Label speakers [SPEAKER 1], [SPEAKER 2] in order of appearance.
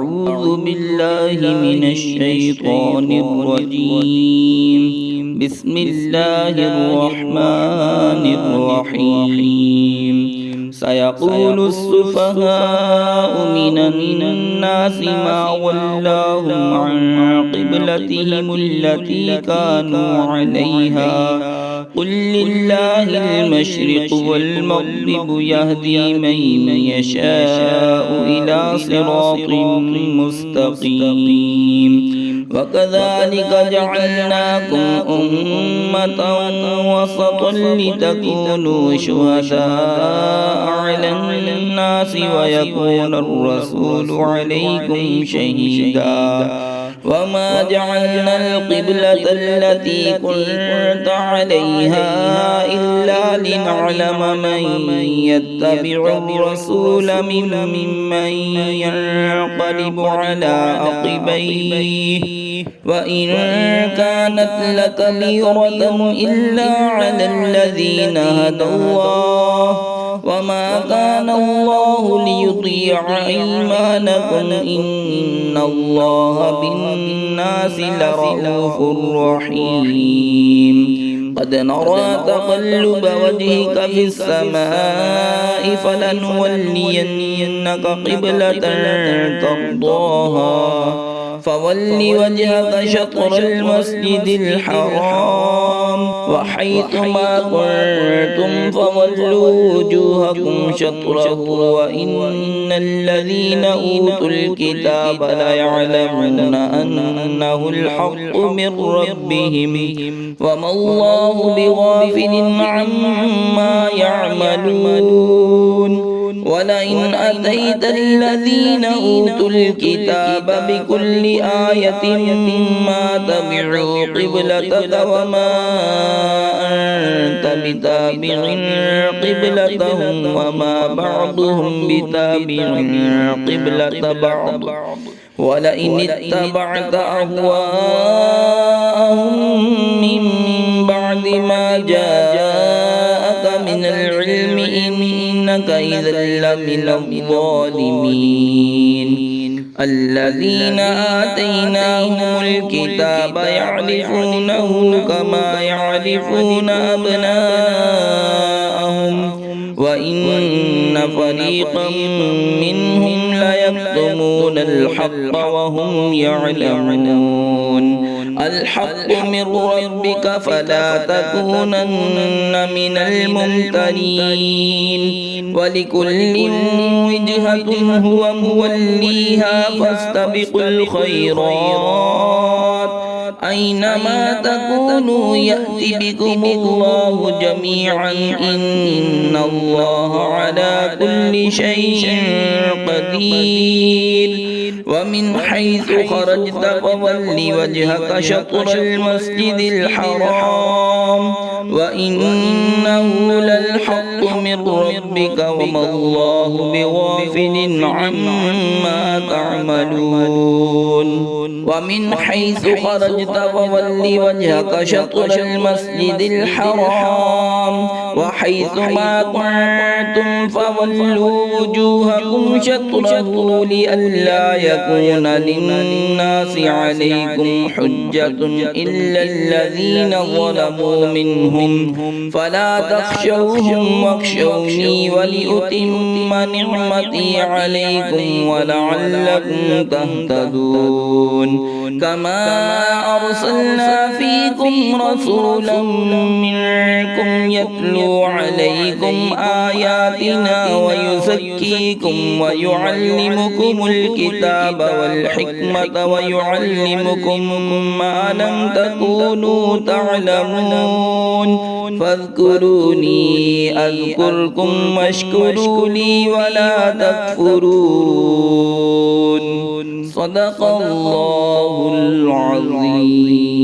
[SPEAKER 1] أعوذ بالله من الشيطان الرجيم. بسم الله الرحمن الرحيم. سيقول السفهاء من الناس ما ولاهم عن قبلتهم التي كانوا عليها قل لله المشرق والمغرب يهدي من يشاء إلى صراط مستقيم. وكذلك جعلناكم أمة وسطا لتكونوا شهداء على الناس ويكون الرسول عليكم شهيدا. وما جعلنا القبلة التي كنت عليها إلا لنعلم من يتبع الرسول ممن ينقلب على عقبيه وإن كانت لكبيرة إلا على الذين هدى الله وما كان الله ليضيع إيمانكم إن الله بالناس لرؤوف رحيم. قد نرى تقلب وجهك في السماء فلنولينك قبلة ترضاها فول وجهك شطر المسجد الحرام وحيث ما كنتم فولوا وجوهكم شطره وإن الذين أوتوا الكتاب ليعلمون أنه الحق من ربهم وما الله بغافل عما يعملون. ولئن أتيت الذين أوتوا الكتاب بكل آية ما تبعوا قبلتك وما أنت بتابع قبلتهم وما بعضهم بتابع قبلة بعض ولئن اتبعت أهواءهم من بعد ما جاءك من العلم إنك إذا لمن الظالمين. الذين آتيناهم الكتاب يعرفونه كما يعرفون أبناءهم وإن فريقا منهم ليكتمون الحق وهم يعلمون. الحق من ربك فلا تكونن من الممترين. ولكل وجهة هو موليها فاستبقوا الخيرات أينما تكونوا يأت بكم الله جميعا إن الله على كل شيء قدير. ومن حيث خرجت فول وجهك شطر المسجد الحرام وإنه للحق من ربك وما الله بغافل عما تعملون. ومن حيث خرجت فول وجهك شطر المسجد الحرام وحيث ما كنتم فولوا وجوهكم شطره لئلا يكون للناس عليكم حجة إلا الذين ظلموا منهم فلا تخشوهم واخشوني ولأتم نعمتي عليكم ولعلكم تهتدون. كما أرسلنا فيكم رسولا منكم يتلو عليكم آياتنا ويزكيكم ويعلمكم الكتاب والحكمة ويعلمكم ما لم تكونوا تعلمون. فاذكروني أذكركم واشكروا لي ولا تكفرون. صدق الله العظيم.